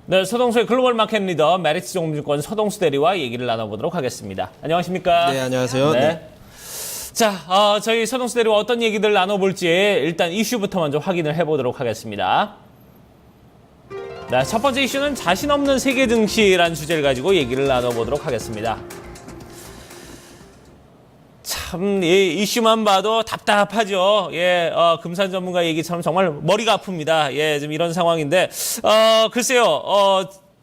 네, 서동수의 글로벌 마켓 리더 메리츠 종목증권 서동수 대리와 얘기를 나눠보도록 하겠습니다. 안녕하십니까? 네, 안녕하세요. 네. 자, 저희 서동수 대리와 어떤 얘기들 나눠볼지 일단 이슈부터 먼저 확인을 해보도록 하겠습니다. 네, 첫 번째 이슈는 자신 없는 세계 증시라는 주제를 가지고 얘기를 나눠보도록 하겠습니다. 참, 이 이슈만 봐도 답답하죠. 예, 금산 전문가 얘기처럼 정말 머리가 아픕니다. 예, 지금 이런 상황인데, 글쎄요,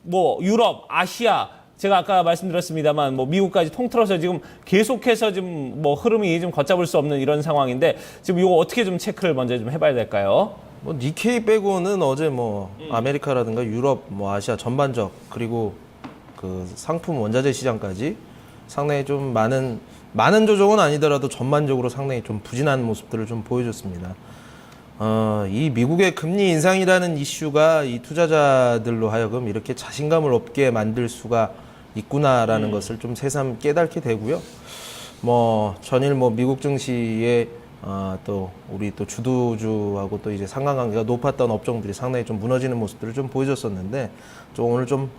뭐, 유럽, 아시아, 제가 아까 말씀드렸습니다만, 뭐, 미국까지 통틀어서 지금 계속해서 지금 뭐, 흐름이 좀 걷잡을 수 없는 이런 상황인데, 지금 이거 어떻게 좀 체크를 먼저 좀 해봐야 될까요? 뭐 니케이 빼고는 어제 뭐 아메리카라든가 유럽, 뭐 아시아 전반적 그리고 그 상품 원자재 시장까지 상당히 좀 많은 조정은 아니더라도 전반적으로 상당히 좀 부진한 모습들을 좀 보여줬습니다. 이 미국의 금리 인상이라는 이슈가 이 투자자들로 하여금 이렇게 자신감을 없게 만들 수가 있구나라는 것을 좀 새삼 깨닫게 되고요. 뭐 전일 뭐 미국 증시에 또 우리 또 주도주하고 또 이제 상관관계가 높았던 업종들이 상당히 좀 무너지는 모습들을 좀 보여줬었는데 좀 오늘 좀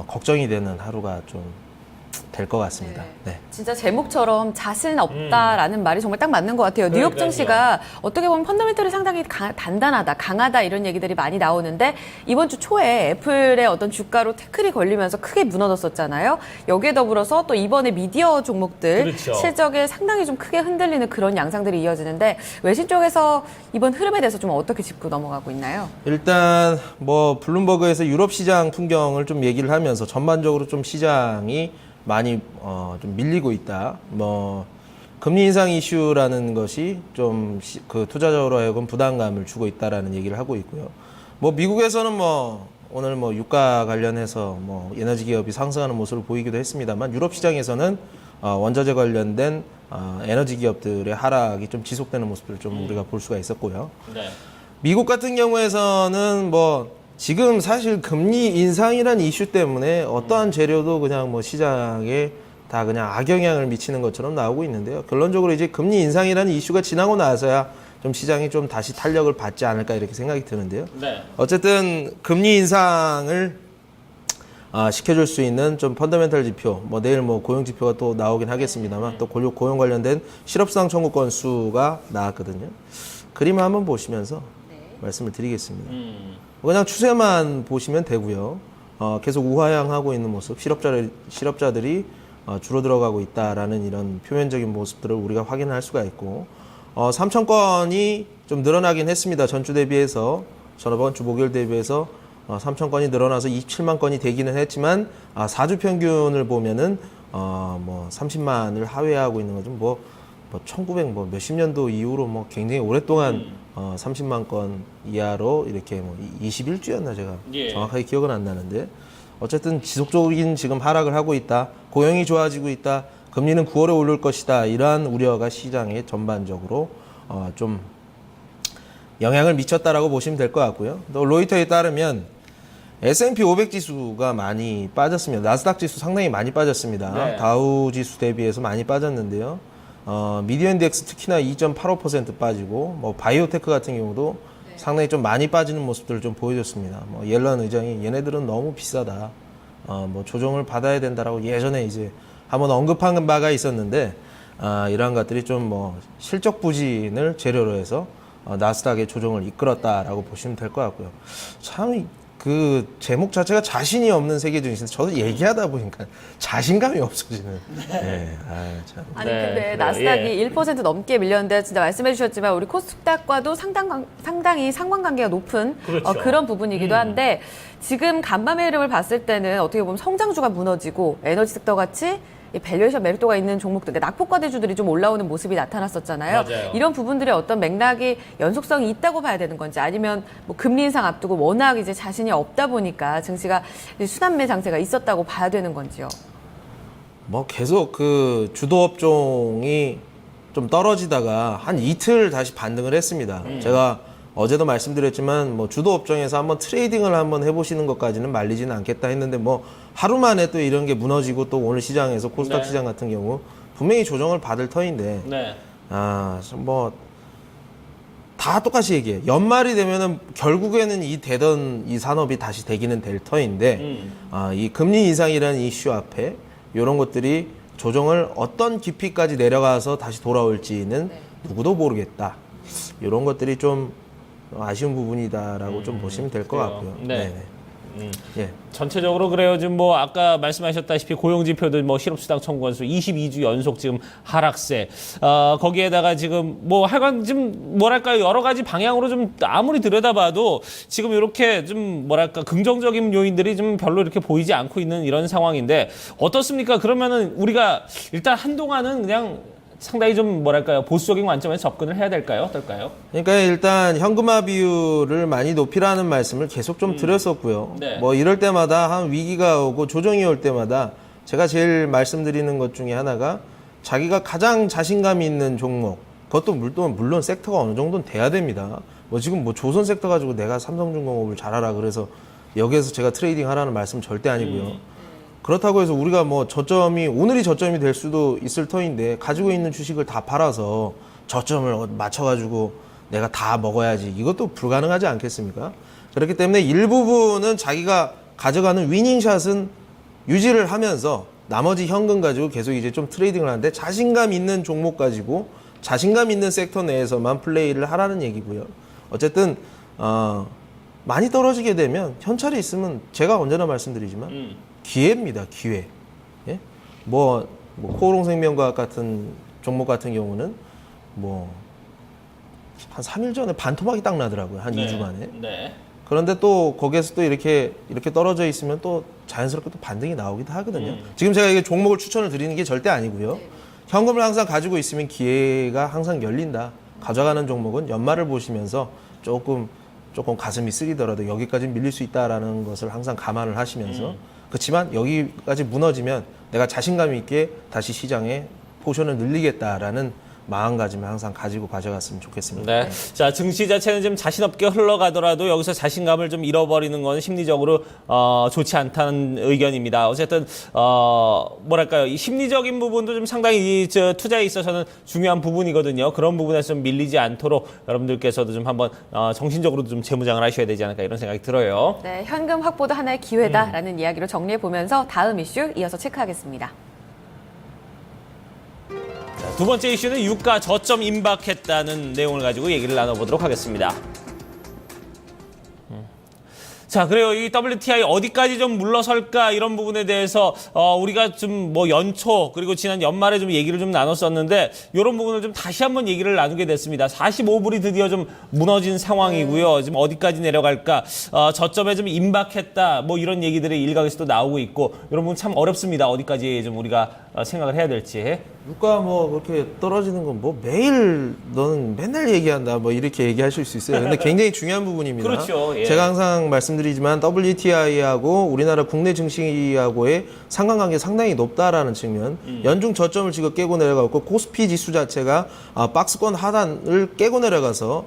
걱정이 되는 하루가 좀 될 것 같습니다. 네. 진짜 제목처럼 자신 없다라는 말이 정말 딱 맞는 것 같아요. 뉴욕 그러니까요. 증시가 어떻게 보면 펀더멘털이 상당히 단단하다, 강하다 이런 얘기들이 많이 나오는데 이번 주 초에 애플의 어떤 주가로 태클이 걸리면서 크게 무너졌었잖아요. 여기에 더불어서 또 이번에 미디어 종목들 그렇죠. 실적에 상당히 좀 크게 흔들리는 그런 양상들이 이어지는데 외신 쪽에서 이번 흐름에 대해서 좀 어떻게 짚고 넘어가고 있나요? 일단 뭐 블룸버그에서 유럽 시장 풍경을 좀 얘기를 하면서 전반적으로 좀 시장이 많이 좀 밀리고 있다. 뭐 금리 인상 이슈라는 것이 좀 그 투자자로 하여금 부담감을 주고 있다라는 얘기를 하고 있고요. 뭐 미국에서는 뭐 오늘 뭐 유가 관련해서 뭐 에너지 기업이 상승하는 모습을 보이기도 했습니다만 유럽 시장에서는 원자재 관련된 에너지 기업들의 하락이 좀 지속되는 모습을 좀 우리가 볼 수가 있었고요. 네. 미국 같은 경우에서는 뭐 지금 사실 금리 인상이라는 이슈 때문에 어떠한 재료도 그냥 뭐 시장에 다 그냥 악영향을 미치는 것처럼 나오고 있는데요. 결론적으로 이제 금리 인상이라는 이슈가 지나고 나서야 좀 시장이 좀 다시 탄력을 받지 않을까 이렇게 생각이 드는데요. 네. 어쨌든 금리 인상을 시켜줄 수 있는 좀 펀더멘털 지표, 뭐 내일 뭐 고용 지표가 또 나오긴 하겠습니다만 또 고용 관련된 실업수당 청구 건수가 나왔거든요. 그림을 한번 보시면서 말씀을 드리겠습니다. 그냥 추세만 보시면 되고요. 계속 우하향하고 있는 모습, 실업자들이 줄어들어가고 있다라는 이런 표면적인 모습들을 우리가 확인할 수가 있고, 3,000건이 좀 늘어나긴 했습니다. 전주 대비해서, 저번 주 목요일 대비해서 3,000건이 늘어나서 27만 건이 되기는 했지만, 4주 평균을 보면은 뭐 30만을 하회하고 있는 거죠. 뭐 1900 뭐 몇십 년도 이후로 뭐 굉장히 오랫동안 30만 건 이하로 이렇게 뭐 21주였나 제가 예. 정확하게 기억은 안 나는데 어쨌든 지속적인 지금 하락을 하고 있다. 고용이 좋아지고 있다. 금리는 9월에 오를 것이다. 이러한 우려가 시장에 전반적으로 좀 영향을 미쳤다라고 보시면 될 것 같고요. 또 로이터에 따르면 S&P 500 지수가 많이 빠졌습니다. 나스닥 지수 상당히 많이 빠졌습니다. 네. 다우 지수 대비해서 많이 빠졌는데요. 미디어 인덱스 특히나 2.85% 빠지고, 뭐, 바이오테크 같은 경우도 상당히 좀 많이 빠지는 모습들을 좀 보여줬습니다. 뭐, 옐런 의장이 얘네들은 너무 비싸다. 뭐, 조정을 받아야 된다라고 예전에 이제 한번 언급한 바가 있었는데, 이러한 것들이 좀 뭐, 실적 부진을 재료로 해서, 나스닥의 조정을 이끌었다라고 보시면 될 것 같고요. 참, 그 제목 자체가 자신이 없는 세계 증시인데 저도 얘기하다 보니까 자신감이 없어지는. 네. 참. 아니 네, 근데 그래요. 나스닥이 1% 넘게 밀렸는데 진짜 말씀해 주셨지만 우리 코스닥과도 상당히 상관관계가 높은 그렇죠. 그런 부분이기도 한데 지금 간밤의 흐름을 봤을 때는 어떻게 보면 성장주가 무너지고 에너지 섹터 같이 이 밸류에이션 메리트가 있는 종목들, 낙폭과대주들이 좀 올라오는 모습이 나타났었잖아요. 맞아요. 이런 부분들의 어떤 맥락이 연속성이 있다고 봐야 되는 건지 아니면 뭐 금리 인상 앞두고 워낙 이제 자신이 없다 보니까 증시가 순환매 장세가 있었다고 봐야 되는 건지요. 뭐 계속 그 주도 업종이 좀 떨어지다가 한 이틀 다시 반등을 했습니다. 제가 어제도 말씀드렸지만 뭐 주도 업종에서 한번 트레이딩을 한번 해보시는 것까지는 말리지는 않겠다 했는데 뭐 하루 만에 또 이런 게 무너지고 또 오늘 시장에서 코스닥 네. 시장 같은 경우 분명히 조정을 받을 터인데 네. 뭐 다 똑같이 얘기해. 연말이 되면은 결국에는 이 되던 이 산업이 다시 되기는 될 터인데, 이 금리 인상이라는 이슈 앞에 이런 것들이 조정을 어떤 깊이까지 내려가서 다시 돌아올지는 누구도 모르겠다. 이런 것들이 좀 아쉬운 부분이다라고 좀 보시면 될 것 그래요. 같고요. 네. 네네. 예. 전체적으로 그래요. 지금 뭐 아까 말씀하셨다시피 고용지표도 뭐 실업수당 청구 건수 22주 연속 지금 하락세. 거기에다가 지금 뭐 하여간 지금 뭐랄까요 여러 가지 방향으로 좀 아무리 들여다봐도 지금 이렇게 좀 뭐랄까 긍정적인 요인들이 좀 별로 이렇게 보이지 않고 있는 이런 상황인데 어떻습니까? 그러면은 우리가 일단 한동안은 그냥 상당히 좀 뭐랄까요 보수적인 관점에서 접근을 해야 될까요? 어떨까요? 그러니까 일단 현금화 비율을 많이 높이라는 말씀을 계속 좀 드렸었고요. 네. 뭐 이럴 때마다 한 위기가 오고 조정이 올 때마다 제가 제일 말씀드리는 것 중에 하나가 자기가 가장 자신감 있는 종목, 그것도 물론 섹터가 어느 정도는 돼야 됩니다. 뭐 지금 뭐 조선 섹터 가지고 내가 삼성중공업을 잘하라 그래서 여기에서 제가 트레이딩 하라는 말씀 절대 아니고요. 그렇다고 해서 우리가 뭐 오늘이 저점이 될 수도 있을 터인데 가지고 있는 주식을 다 팔아서 저점을 맞춰가지고 내가 다 먹어야지 이것도 불가능하지 않겠습니까? 그렇기 때문에 일부분은 자기가 가져가는 위닝샷은 유지를 하면서 나머지 현금 가지고 계속 이제 좀 트레이딩을 하는데 자신감 있는 종목 가지고 자신감 있는 섹터 내에서만 플레이를 하라는 얘기고요. 어쨌든 많이 떨어지게 되면 현찰이 있으면 제가 언제나 말씀드리지만 기회입니다. 기회. 예? 뭐 코오롱생명과학 같은 종목 같은 경우는 뭐 한 3일 전에 반토막이 딱 나더라고요. 한 2주 만에. 네. 그런데 또 거기에서 또 이렇게 떨어져 있으면 또 자연스럽게 또 반등이 나오기도 하거든요. 지금 제가 이게 종목을 추천을 드리는 게 절대 아니고요. 현금을 항상 가지고 있으면 기회가 항상 열린다. 가져가는 종목은 연말을 보시면서 조금 가슴이 쓰리더라도 여기까지 밀릴 수 있다라는 것을 항상 감안을 하시면서 그렇지만 여기까지 무너지면 내가 자신감 있게 다시 시장에 포션을 늘리겠다라는 마음가짐을 항상 가지고 가져갔으면 좋겠습니다. 네. 자, 증시 자체는 좀 자신 없게 흘러가더라도 여기서 자신감을 좀 잃어버리는 건 심리적으로 좋지 않다는 의견입니다. 어쨌든 뭐랄까요? 이 심리적인 부분도 좀 상당히 이 투자에 있어서는 중요한 부분이거든요. 그런 부분에서 좀 밀리지 않도록 여러분들께서도 좀 한번 정신적으로도 좀 재무장을 하셔야 되지 않을까 이런 생각이 들어요. 네, 현금 확보도 하나의 기회다라는 이야기로 정리해 보면서 다음 이슈 이어서 체크하겠습니다. 두 번째 이슈는 유가 저점 임박했다는 내용을 가지고 얘기를 나눠보도록 하겠습니다. 자, 그래요. 이 WTI 어디까지 좀 물러설까 이런 부분에 대해서 우리가 좀 뭐 연초 그리고 지난 연말에 좀 얘기를 좀 나눴었는데 이런 부분을 좀 다시 한번 얘기를 나누게 됐습니다. 45불이 드디어 좀 무너진 상황이고요. 지금 어디까지 내려갈까? 저점에 좀 임박했다. 뭐 이런 얘기들이 일각에서도 나오고 있고 이런 부분 참 어렵습니다. 어디까지 좀 우리가 생각을 해야 될지. 유가 뭐 그렇게 떨어지는 건 뭐 매일 너는 맨날 얘기한다 뭐 이렇게 얘기하실 수 있어요. 근데 굉장히 중요한 부분입니다. 그렇죠. 예. 제가 항상 말씀드리지만 WTI하고 우리나라 국내 증시하고의 상관관계 상당히 높다라는 측면. 연중 저점을 지금 깨고 내려가고 코스피 지수 자체가 박스권 하단을 깨고 내려가서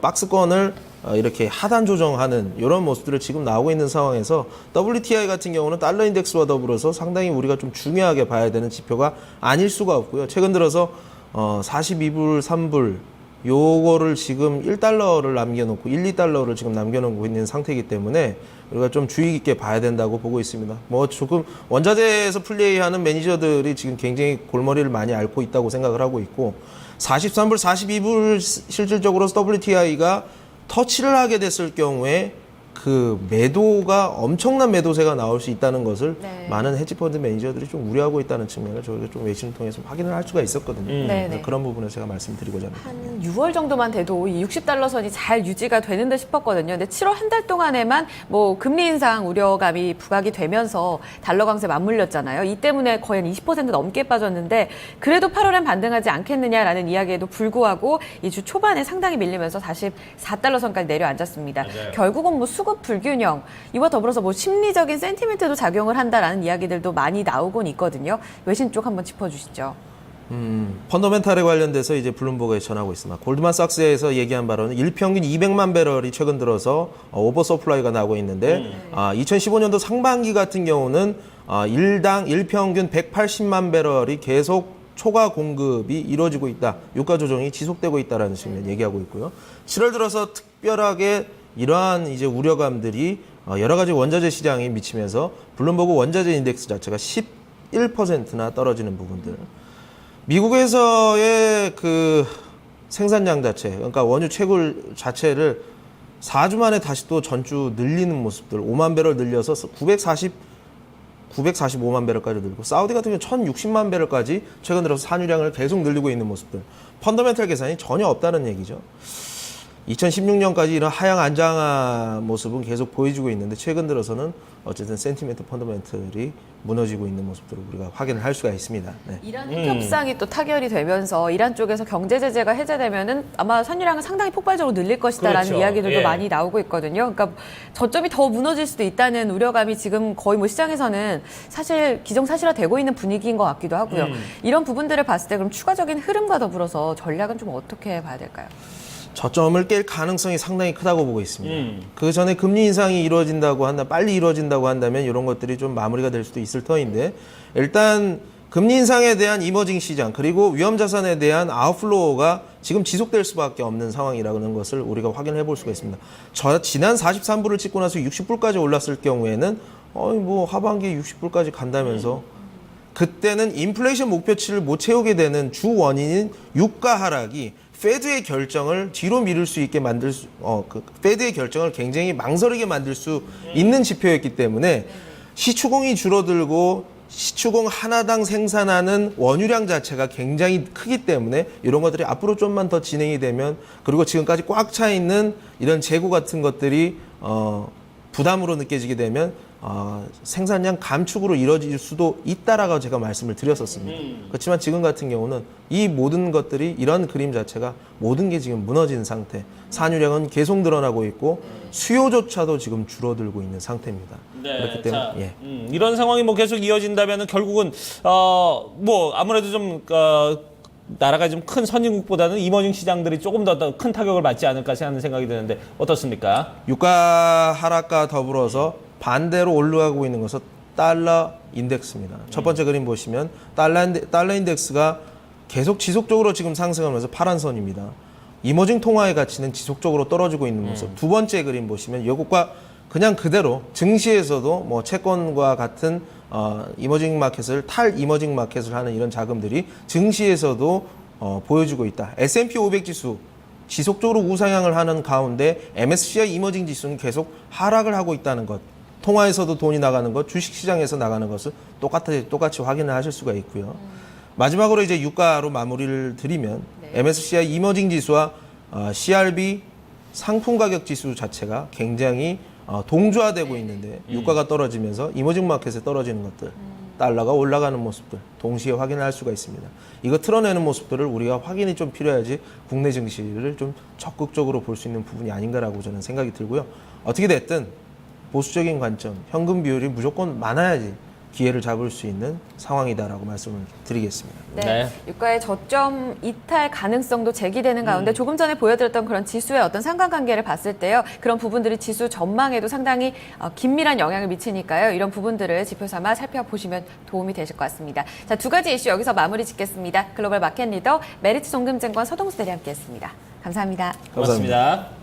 박스권을 이렇게 하단 조정하는 이런 모습들을 지금 나오고 있는 상황에서 WTI 같은 경우는 달러 인덱스와 더불어서 상당히 우리가 좀 중요하게 봐야 되는 지표가 아닐 수가 없고요. 최근 들어서 42불, 3불 요거를 지금 1달러를 남겨놓고 1, 2달러를 지금 남겨놓고 있는 상태이기 때문에 우리가 좀 주의 깊게 봐야 된다고 보고 있습니다. 뭐 조금 원자재에서 플레이하는 매니저들이 지금 굉장히 골머리를 많이 앓고 있다고 생각을 하고 있고 43불, 42불 실질적으로 WTI가 터치를 하게 됐을 경우에 그 매도가 엄청난 매도세가 나올 수 있다는 것을 많은 헤지펀드 매니저들이 좀 우려하고 있다는 측면을 저희가 좀 외신을 통해서 확인을 할 수가 있었거든요. 그래서 그런 부분을 제가 말씀드리고자 합니다. 한 6월 정도만 돼도 이 60달러 선이 잘 유지가 되는 듯 싶었거든요. 근데 7월 한 달 동안에만 뭐 금리 인상 우려감이 부각이 되면서 달러 강세 맞물렸잖아요. 이 때문에 거의 한 20% 넘게 빠졌는데 그래도 8월엔 반등하지 않겠느냐라는 이야기에도 불구하고 이 주 초반에 상당히 밀리면서 44달러 선까지 내려앉았습니다. 맞아요. 결국은 뭐 수급 불균형 이와 더불어서 뭐 심리적인 센티멘트도 작용을 한다라는 이야기들도 많이 나오곤 있거든요. 외신 쪽 한번 짚어주시죠. 펀더멘탈에 관련돼서 이제 블룸버그에 전하고 있습니다. 골드만삭스에서 얘기한 바로는 일평균 200만 배럴이 최근 들어서 오버 서플라이가 나오고 있는데 2015년도 상반기 같은 경우는 일평균 180만 배럴이 계속 초과 공급이 이루어지고 있다. 유가 조정이 지속되고 있다라는 측면 얘기하고 있고요. 7월 들어서 특별하게 이러한 이제 우려감들이 여러 가지 원자재 시장에 미치면서 블룸버그 원자재 인덱스 자체가 11%나 떨어지는 부분들. 미국에서의 그 생산량 자체, 그러니까 원유 채굴 자체를 4주 만에 다시 또 전주 늘리는 모습들, 5만 배럴 늘려서 945만 배럴까지 늘고, 사우디 같은 경우는 1060만 배럴까지 최근 들어서 산유량을 계속 늘리고 있는 모습들. 펀더멘털 계산이 전혀 없다는 얘기죠. 2016년까지 이런 하향 안정한 모습은 계속 보여주고 있는데, 최근 들어서는 어쨌든 센티멘트 펀더멘털이 무너지고 있는 모습들을 우리가 확인을 할 수가 있습니다. 네. 이란 협상이 또 타결이 되면서 이란 쪽에서 경제 제재가 해제되면은 아마 산유량은 상당히 폭발적으로 늘릴 것이다라는 그렇죠. 이야기들도 예. 많이 나오고 있거든요. 그러니까 저점이 더 무너질 수도 있다는 우려감이 지금 거의 뭐 시장에서는 사실 기정사실화되고 있는 분위기인 것 같기도 하고요. 이런 부분들을 봤을 때 그럼 추가적인 흐름과 더불어서 전략은 좀 어떻게 봐야 될까요? 저점을 깰 가능성이 상당히 크다고 보고 있습니다. 그 전에 금리 인상이 이루어진다고 빨리 이루어진다고 한다면 이런 것들이 좀 마무리가 될 수도 있을 터인데, 일단 금리 인상에 대한 이머징 시장 그리고 위험 자산에 대한 아웃플로우가 지금 지속될 수밖에 없는 상황이라는 것을 우리가 확인해 볼 수가 있습니다. 지난 43불을 찍고 나서 60불까지 올랐을 경우에는 뭐 하반기에 60불까지 간다면서 그때는 인플레이션 목표치를 못 채우게 되는 주 원인인 유가 하락이 페드의 결정을 뒤로 미룰 수 있게 만들 페드의 결정을 굉장히 망설이게 만들 수 있는 지표였기 때문에 시추공이 줄어들고 시추공 하나당 생산하는 원유량 자체가 굉장히 크기 때문에 이런 것들이 앞으로 좀만 더 진행이 되면, 그리고 지금까지 꽉 차 있는 이런 재고 같은 것들이 부담으로 느껴지게 되면 생산량 감축으로 이루어질 수도 있다라고 제가 말씀을 드렸었습니다. 그렇지만 지금 같은 경우는 이 모든 것들이, 이런 그림 자체가 모든 게 지금 무너진 상태, 산유량은 계속 늘어나고 있고 수요조차도 지금 줄어들고 있는 상태입니다. 그렇기 때문에 자, 이런 상황이 뭐 계속 이어진다면 결국은 뭐 아무래도 좀 나라가 좀 큰 선진국보다는 이머징 시장들이 조금 더 큰 타격을 받지 않을까 하는 생각이 드는데 어떻습니까? 유가 하락과 더불어서 반대로 올라가고 있는 것은 달러 인덱스입니다. 첫 번째 그림 보시면 달러 인덱스가 계속 지속적으로 지금 상승하면서 파란 선입니다. 이머징 통화의 가치는 지속적으로 떨어지고 있는 모습. 두 번째 그림 보시면 이것과 그냥 그대로 증시에서도 뭐 채권과 같은 이머징 마켓을 이머징 마켓을 하는 이런 자금들이 증시에서도 보여주고 있다. S&P 500 지수 지속적으로 우상향을 하는 가운데 MSCI 이머징 지수는 계속 하락을 하고 있다는 것. 통화에서도 돈이 나가는 것, 주식시장에서 나가는 것을 똑같이 확인을 하실 수가 있고요. 마지막으로 이제 유가로 마무리를 드리면 MSCI 이머징 지수와 CRB 상품 가격 지수 자체가 굉장히 동조화되고 있는데, 유가가 떨어지면서 이머징 마켓에 떨어지는 것들, 달러가 올라가는 모습들 동시에 확인할 수가 있습니다. 이거 틀어내는 모습들을 우리가 확인이 좀 필요해야지 국내 증시를 좀 적극적으로 볼 수 있는 부분이 아닌가라고 저는 생각이 들고요. 어떻게 됐든 보수적인 관점, 현금 비율이 무조건 많아야지 기회를 잡을 수 있는 상황이다라고 말씀을 드리겠습니다. 네. 유가의 저점 이탈 가능성도 제기되는 가운데 조금 전에 보여드렸던 그런 지수의 어떤 상관관계를 봤을 때요. 그런 부분들이 지수 전망에도 상당히 긴밀한 영향을 미치니까요. 이런 부분들을 지표 삼아 살펴보시면 도움이 되실 것 같습니다. 자, 두 가지 이슈 여기서 마무리 짓겠습니다. 글로벌 마켓 리더 메리츠 송금증권 서동수 대리 함께했습니다. 감사합니다. 고맙습니다.